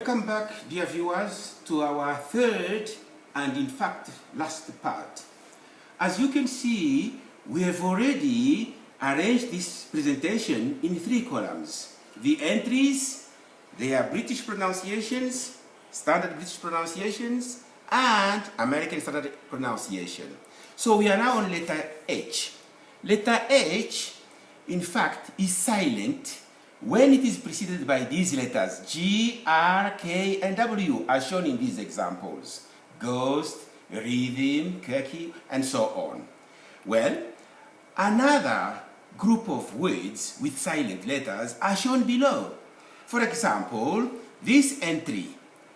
Welcome back, dear viewers, to our third and in fact last part. As you can see, we have already arranged this presentation in 3 columns. The entries, they are British pronunciations, standard British pronunciations, and American standard pronunciation. So we are now on letter H. Letter H, in fact, is silent when it is preceded by these letters G, R, K, and W, as shown in these examples. Ghost, rhythm, keki, and so on. Well, another group of words with silent letters are shown below. For example, this entry,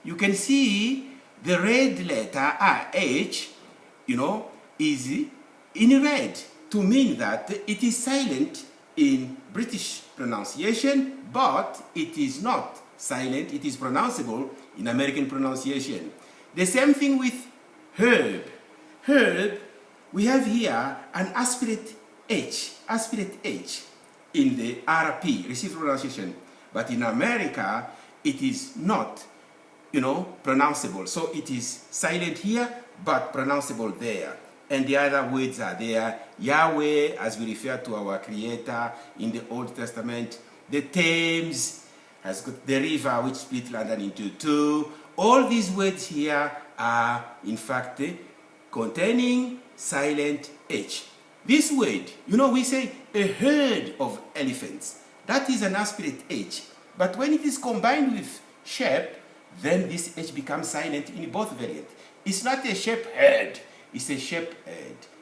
you can see the red letter H, is in red to mean that it is silent in British pronunciation, but it is not silent, it is pronounceable in American pronunciation. The same thing with herb. Herb, we have here an aspirate H in the RP, received pronunciation, but in America it is not, pronounceable. So it is silent here, but pronounceable there. And the other words are there. Yahweh, as we refer to our Creator in the Old Testament. The Thames has got the river which split London into 2. All these words here are, in fact, containing silent H. This word, we say a herd of elephants. That is an aspirate H. But when it is combined with sheep, then this H becomes silent in both variants. It's not a sheep herd. It's a shepherd.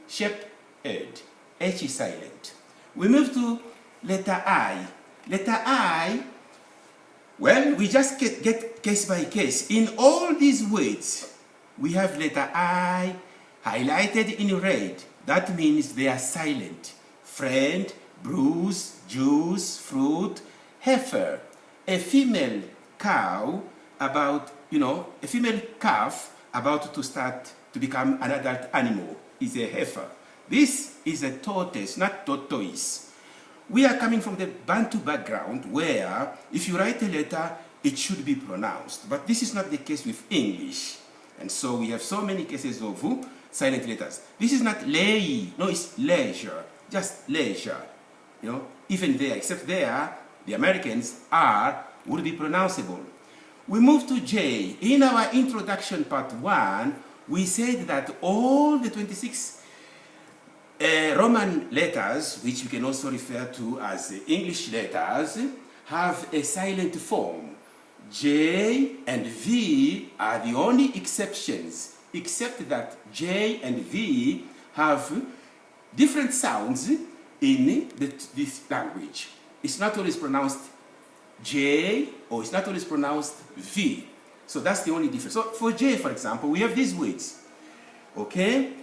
Shepherd. H is silent. We move to letter I. Letter I, well, we just get case by case. In all these words, we have letter I highlighted in red. That means they are silent. Friend, bruise, juice, fruit, heifer. A female cow about, a female calf about to start to become an adult animal is a heifer. This is a tortoise, not tortoise. We are coming from the Bantu background where if you write a letter, it should be pronounced. But this is not the case with English. And so we have so many cases of silent letters. This is not lay, no, it's leisure, just leisure. Even there, except there, the Americans R would be pronounceable. We move to J. In our introduction part 1, we said that all the 26 Roman letters, which we can also refer to as English letters, have a silent form. J and V are the only exceptions, except that J and V have different sounds in this language. It's not always pronounced J or it's not always pronounced V. So that's the only difference. So for J, for example, we have these words. Okay?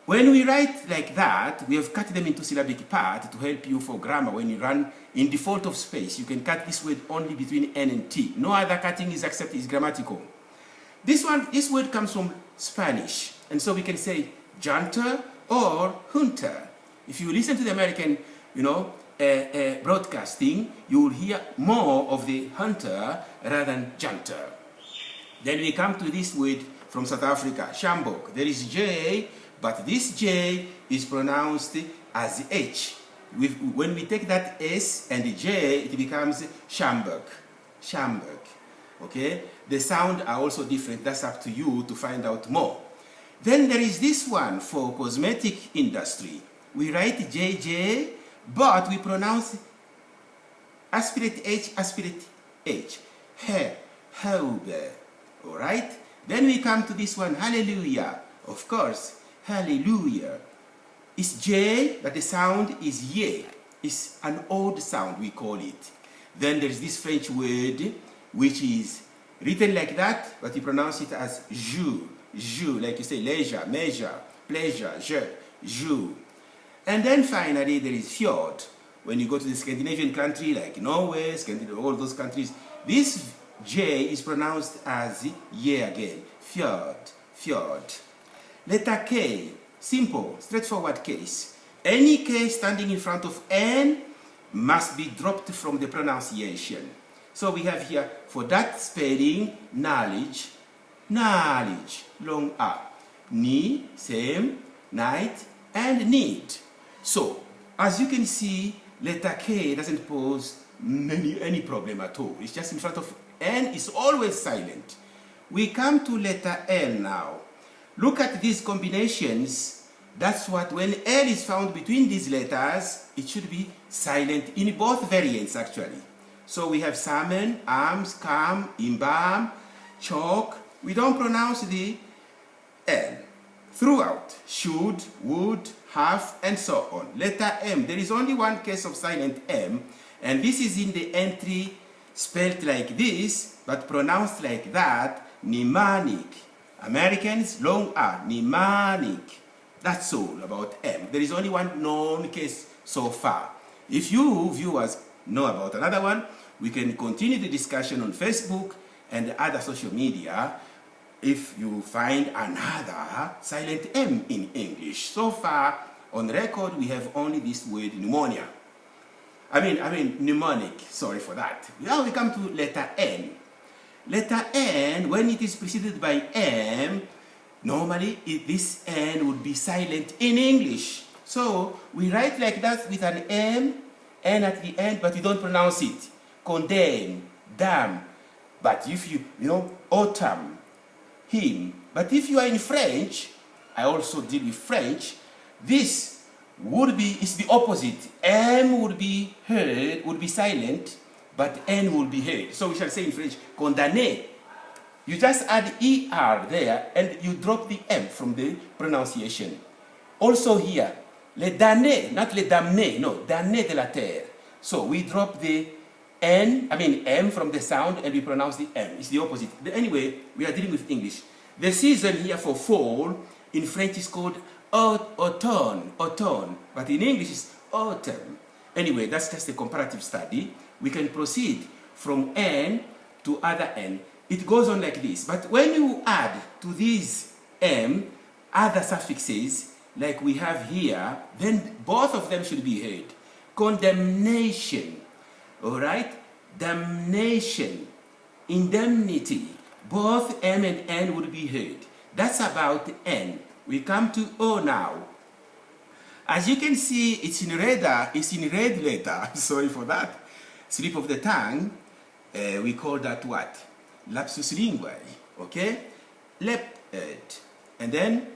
When we write like that, we have cut them into syllabic part to help you for grammar. When you run in default of space, you can cut this word only between N and T. No other cutting is accepted, is grammatical. This word comes from Spanish. And so we can say junter or hunter. If you listen to the American, broadcasting, you will hear more of the hunter rather than junter. Then we come to this word from South Africa, Shambok. There is J, but this J is pronounced as H. When we take that S and the J, it becomes Shambok. Shambok. Okay? The sound are also different. That's up to you to find out more. Then there is this one for cosmetic industry. We write JJ, but we pronounce aspirate H. Haube. All right? Then we come to this one, hallelujah. Of course, hallelujah. It's J, but the sound is ye. It's an odd sound, we call it. Then there's this French word, which is written like that, but you pronounce it as jour. Jour, like you say, leisure, measure, pleasure, jour. And then finally, there is fjord. When you go to the Scandinavian country, like Norway, all those countries, this J is pronounced as ye again. Fjord. Letter K, simple, straightforward case. Any K standing in front of N must be dropped from the pronunciation. So we have here, for that spelling, knowledge, knowledge, long R. Ni, same, night, and need. So, as you can see, letter K doesn't pose any problem at all. It's just in front of N, is always silent. We come to letter L now. Look at these combinations. That's what, when L is found between these letters, it should be silent in both variants actually. So we have salmon, arms, calm, embalm, chalk. We don't pronounce the L throughout. Should, would, have, and so on. Letter M, there is only one case of silent M, and this is in the entry spelled like this, but pronounced like that, mnemonic. Americans, long R, mnemonic. That's all about M. There is only one known case so far. If you viewers know about another one, we can continue the discussion on Facebook and other social media if you find another silent M in English. So far, on record, we have only this word pneumonia. I mean mnemonic, sorry for that. Now we come to letter N. Letter N, when it is preceded by M, normally this N would be silent in English. So we write like that with an M, N at the end, but we don't pronounce it. Condemn, damn. But if you autumn, him. But if you are in French, I also deal with French, this would be, it's the opposite. M would be heard, would be silent, but N would be heard. So we shall say in French, condamné. You just add ER there and you drop the M from the pronunciation. Also here, le damné, not le damné, no, damné de la terre. So we drop the M from the sound and we pronounce the M. It's the opposite. Anyway, we are dealing with English. The season here for fall in French is called autumn, but in English it's autumn. Anyway, that's just a comparative study. We can proceed from N to other N. It goes on like this. But when you add to these M other suffixes, like we have here, then both of them should be heard. Condemnation, all right? Damnation, indemnity, both M and N would be heard. That's about N. We come to O now. As you can see, it's in red letter. I'm sorry for that. Slip of the tongue. We call that what? Lapsus linguae. Okay? Leopard. And then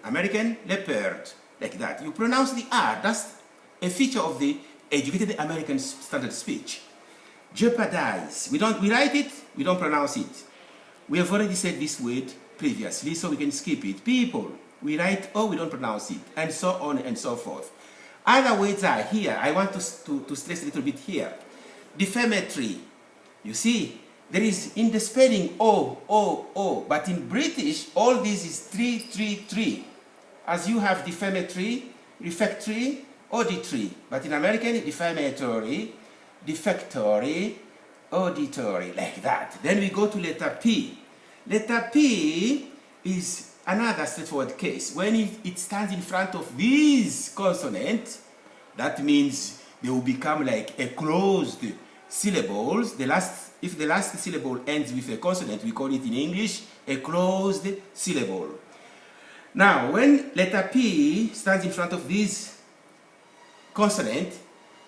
American leopard. Like that. You pronounce the R. That's a feature of the educated American standard speech. Jeopardize. We write it, we don't pronounce it. We have already said this word previously, so we can skip it. People. We write O, we don't pronounce it, and so on and so forth. Other words are here. I want to stress a little bit here. Defamatory. You see, there is in the spelling O, but in British, all this is 3. As you have defamatory, refectory, auditory, but in American, defamatory, defectory, auditory, like that. Then we go to letter P. Letter P is another straightforward case. When it stands in front of these consonants, that means they will become like a closed syllables. If the last syllable ends with a consonant, we call it in English a closed syllable. Now, when letter P stands in front of this consonant,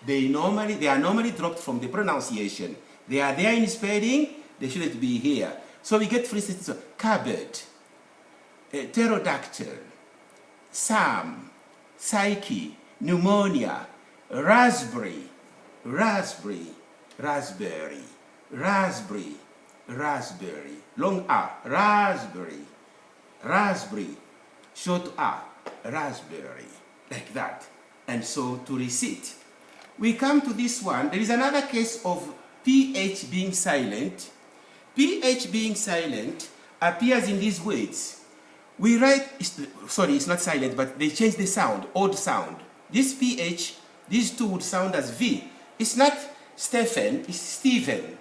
they are normally dropped from the pronunciation. They are there in spelling, they shouldn't be here. So we get, for instance, cupboard, pterodactyl, Sam, psyche, pneumonia, raspberry, long R, raspberry, short R, raspberry, like that. And so to receipt. We come to this one. There is another case of PH being silent. PH being silent appears in these words. We write, sorry, it's not silent, but they change the sound, odd sound. This PH, these two would sound as V. It's not Stephen, it's Stephen.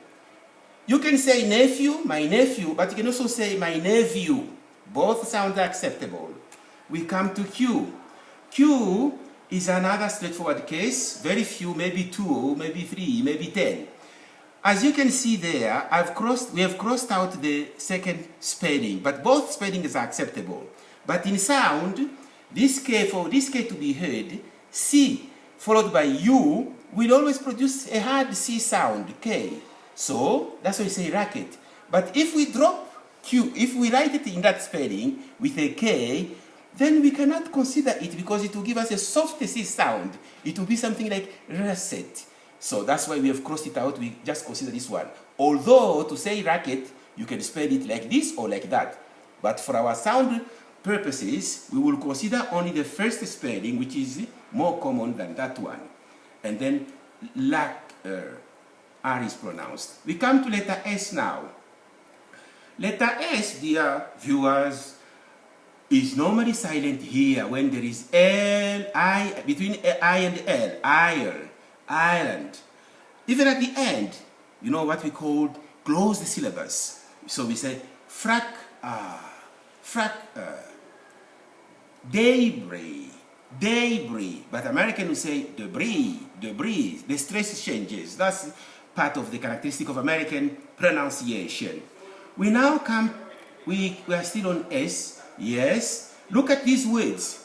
You can say nephew, my nephew, but you can also say my nephew. Both sounds are acceptable. We come to Q. Q is another straightforward case. Very few, maybe 2, maybe 3, maybe 10. As you can see there, we have crossed out the second spelling, but both spellings are acceptable. But in sound, for this K to be heard, C followed by U will always produce a hard C sound, K. So that's why we say racket. But if we drop Q, if we write it in that spelling with a K, then we cannot consider it because it will give us a soft C sound. It will be something like rasset. So that's why we have crossed it out. We just consider this one. Although to say racket, you can spell it like this or like that. But for our sound purposes, we will consider only the first spelling, which is more common than that one. And then R is pronounced. We come to letter S now. Letter S, dear viewers, is normally silent here when there is between I and L, island. Even at the end, you know what we call closed syllables. So we say daybreak, but American will say debris. The stress changes. That's part of the characteristic of American pronunciation. We now come, we are still on S. Yes, look at these words.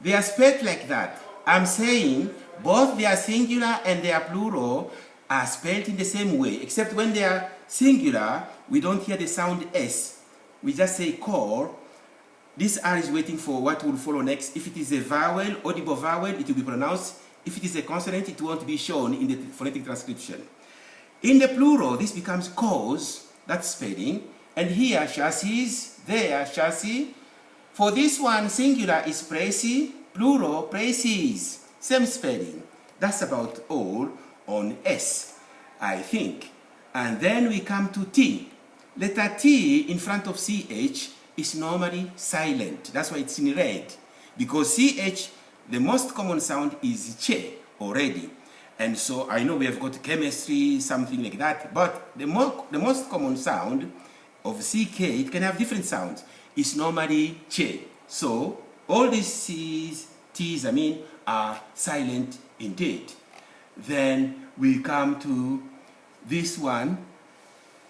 They are spelled like that. I'm saying both their singular and their plural are spelled in the same way, except when they are singular, we don't hear the sound S. We just say core. This R is waiting for what will follow next. If it is a vowel, audible vowel, it will be pronounced. If it is a consonant, it won't be shown in the phonetic transcription. In the plural, this becomes cause, that's spelling, and here chassis, there chassis. For this one, singular is précis, plural précis, same spelling. That's about all on S, I think. And then we come to T. Letter T in front of CH is normally silent. That's why it's in red. Because CH, the most common sound is che already. And so I know we have got chemistry, something like that, but the most common sound of CK, it can have different sounds, is normally che. So all these C's, T's, are silent indeed. Then we come to this one,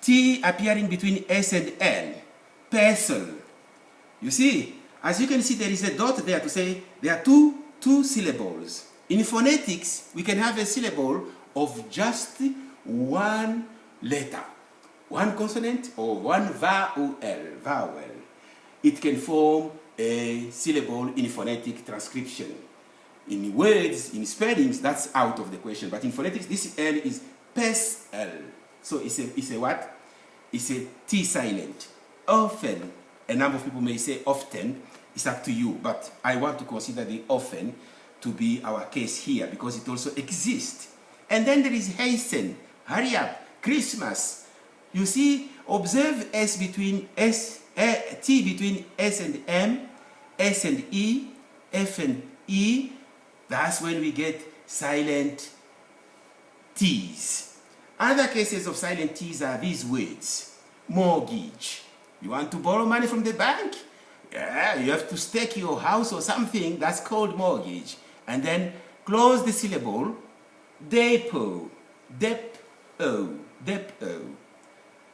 T appearing between S and L, pestle. You see, as you can see, there is a dot there to say there are two syllables. In phonetics, we can have a syllable of just one letter, one consonant or one vowel. It can form a syllable in phonetic transcription. In words, in spellings, that's out of the question. But in phonetics, this L is pestle. So it's a what? It's a T silent. Often, a number of people may say often. It's up to you. But I want to consider the often to be our case here because it also exists. And then there is hasten, hurry up, Christmas. You see, observe T between S and M, S and E, F and E. That's when we get silent T's. Other cases of silent T's are these words. Mortgage. You want to borrow money from the bank? Yeah, you have to stake your house or something. That's called mortgage. And then close the syllable. Depot. Depot.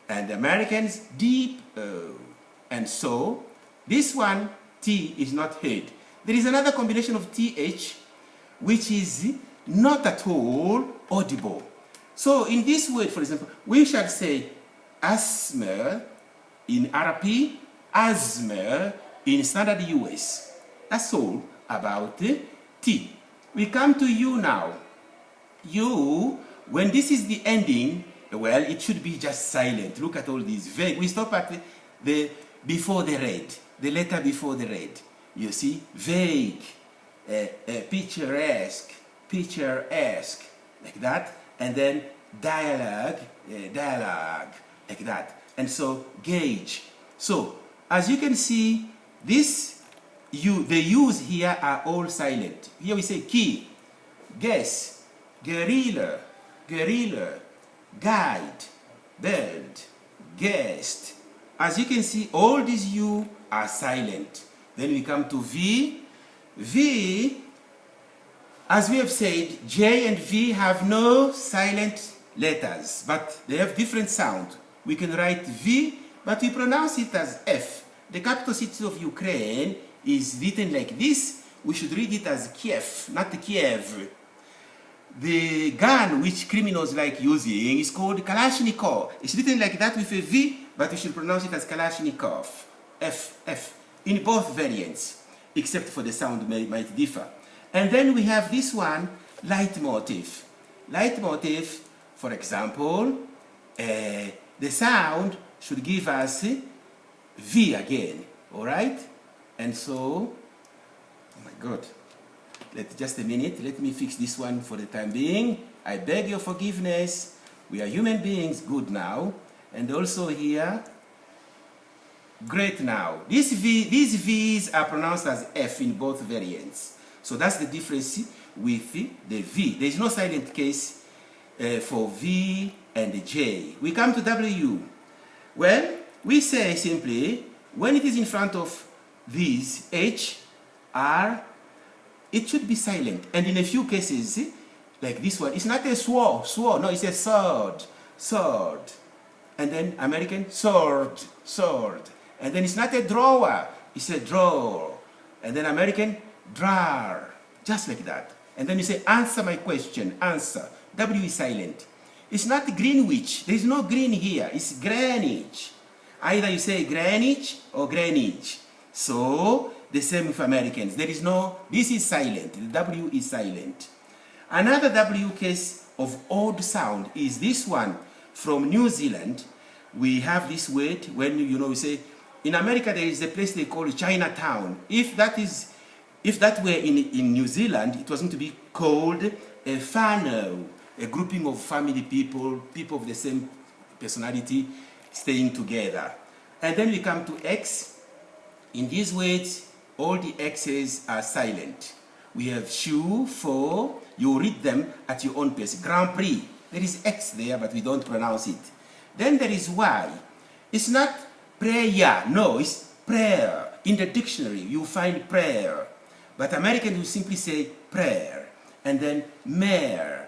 And Americans, deep O. And so, this one, T, is not heard. There is another combination of TH, which is not at all audible. So, in this word, for example, we shall say asthma in RP, asthma in standard US. That's all about T. We come to U now. U, when this is the ending, well, it should be just silent. Look at all these vague. We stop at the before the red, the letter before the red. You see, vague, picturesque, like that, and then dialogue, like that. And so, gauge. So, as you can see, the U's here are all silent. Here we say key, guess, guerrilla, guide, bird, guest. As you can see, all these U are silent. Then we come to V. V, as we have said, J and V have no silent letters, but they have different sound. We can write V, but we pronounce it as F. The capital city of Ukraine is written like this. We should read it as Kiev, not Kiev. The gun which criminals like using is called Kalashnikov. It's written like that with a V, but we should pronounce it as Kalashnikov, F, in both variants, except for the sound might differ. And then we have this one, leitmotif. Leitmotif, for example, the sound should give us V again, all right? And so, oh my God, just a minute, let me fix this one for the time being. I beg your forgiveness. We are human beings, good now. And also here, great now. These V's are pronounced as F in both variants. So that's the difference with the V. There is no silent case for V and J. We come to W. Well, we say simply, when it is in front of these H, R, it should be silent. And in a few cases, like this one, it's not a sword, no, it's a sword. And then American, sword. And then it's not a drawer, it's a drawer. And then American, drawer, just like that. And then you say, answer my question, answer. W is silent. It's not Greenwich, there is no green here, it's Greenwich. Either you say Greenwich or Greenwich. So, the same with Americans. There is no, this is silent, the W is silent. Another W case of odd sound is this one from New Zealand. We have this word when, we say, in America there is a place they call Chinatown. If that were in New Zealand, it was going to be called a whānau, a grouping of family people of the same personality staying together. And then we come to X. In these words, all the X's are silent. We have shoe, for, you read them at your own pace. Grand Prix, there is X there, but we don't pronounce it. Then there is Y. It's not prayer, no, it's prayer. In the dictionary, you find prayer. But Americans will simply say prayer. And then mare.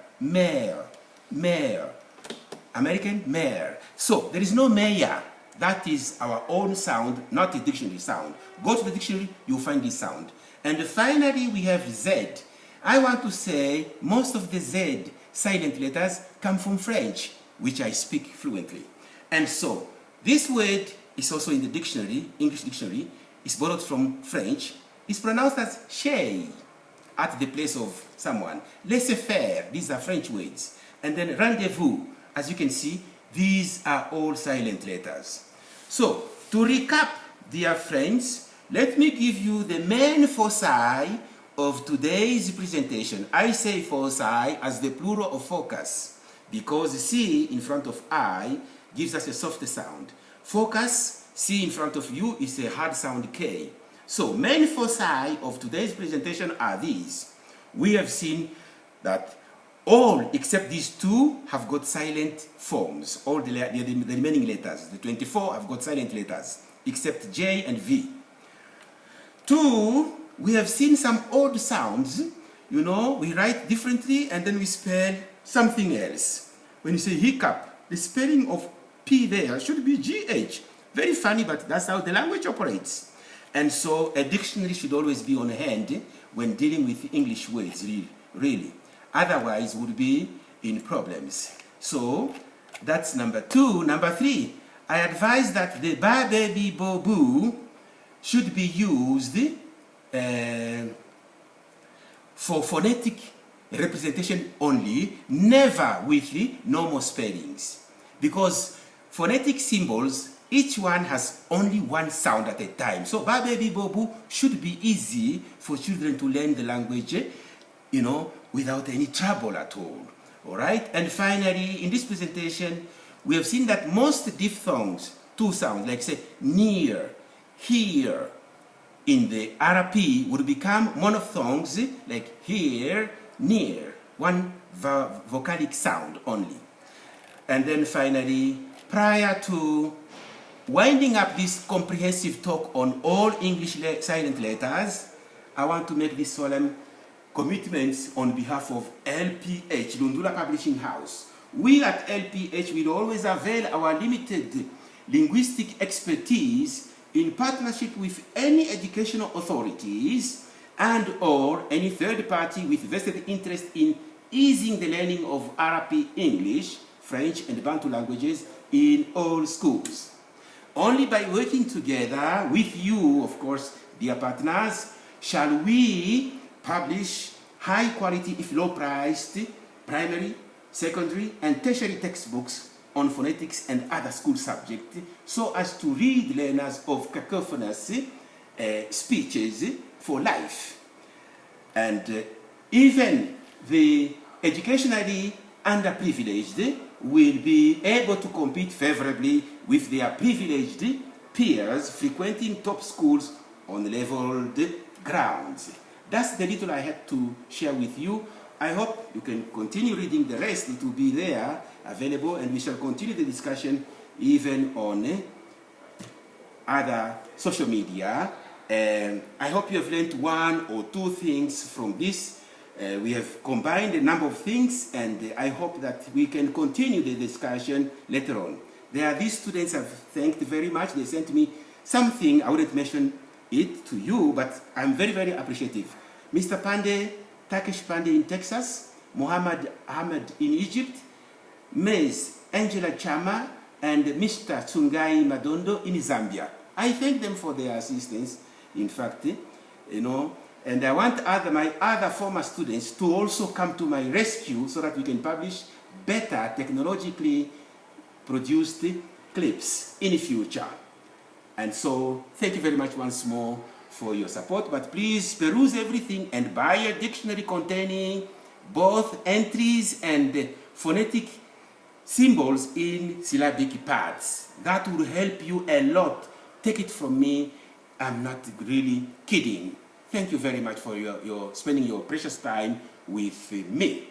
American, mare. So, there is no mayor. That is our own sound, not a dictionary sound. Go to the dictionary, you'll find this sound. And finally, we have Z. I want to say most of the Z silent letters come from French, which I speak fluently. And so, this word is also in the dictionary, English dictionary. It's borrowed from French. It's pronounced as chez, at the place of someone. Laissez-faire, these are French words. And then rendezvous, as you can see, these are all silent letters. So, to recap, dear friends, let me give you the main foci of today's presentation. I say foci as the plural of focus, because C in front of I gives us a soft sound. Focus, C in front of you, is a hard sound K. So, main foci of today's presentation are these. We have seen that all except these two have got silent forms. All the remaining letters, the 24, have got silent letters, except J and V. 2, we have seen some odd sounds. We write differently and then we spell something else. When you say hiccup, the spelling of P there should be GH. Very funny, but that's how the language operates. And so a dictionary should always be on hand when dealing with English words, really. Otherwise, would be in problems. So, that's number 2. Number 3, I advise that the ba, baby, bo, boo should be used for phonetic representation only, never with the normal spellings. Because phonetic symbols, each one has only one sound at a time. So, ba, baby, bo, boo should be easy for children to learn the language, without any trouble at all. Alright? And finally, in this presentation, we have seen that most diphthongs, 2 sounds, like say near, here, in the RP would become monophthongs, like here, near, one vocalic sound only. And then finally, prior to winding up this comprehensive talk on all English silent letters, I want to make this solemn commitments on behalf of LPH, Lundula Publishing House, We at LPH will always avail our limited linguistic expertise in partnership with any educational authorities and or any third party with vested interest in easing the learning of RP English, French and Bantu languages in all schools. Only by working together with you, of course, dear partners, shall we publish high quality if low priced primary, secondary and tertiary textbooks on phonetics and other school subjects so as to read learners of cacophonous speeches for life. And even the educationally underprivileged will be able to compete favorably with their privileged peers frequenting top schools on leveled grounds. That's the little I had to share with you. I hope you can continue reading the rest. It will be there available, and we shall continue the discussion even on other social media. I hope you have learned one or two things from this. We have combined a number of things, and I hope that we can continue the discussion later on. There are these students I've thanked very much. They sent me something. I wouldn't mention it to you, but I'm very, very appreciative. Mr. Pande, Takesh Pande in Texas, Muhammad Ahmed in Egypt, Ms. Angela Chama, and Mr. Tsungai Madondo in Zambia. I thank them for their assistance, in fact, and I want my other former students to also come to my rescue so that we can publish better technologically produced clips in the future. And so, thank you very much once more for your support, but please peruse everything and buy a dictionary containing both entries and phonetic symbols in syllabic parts. That will help you a lot. Take it from me, I'm not really kidding. Thank you very much for your spending your precious time with me.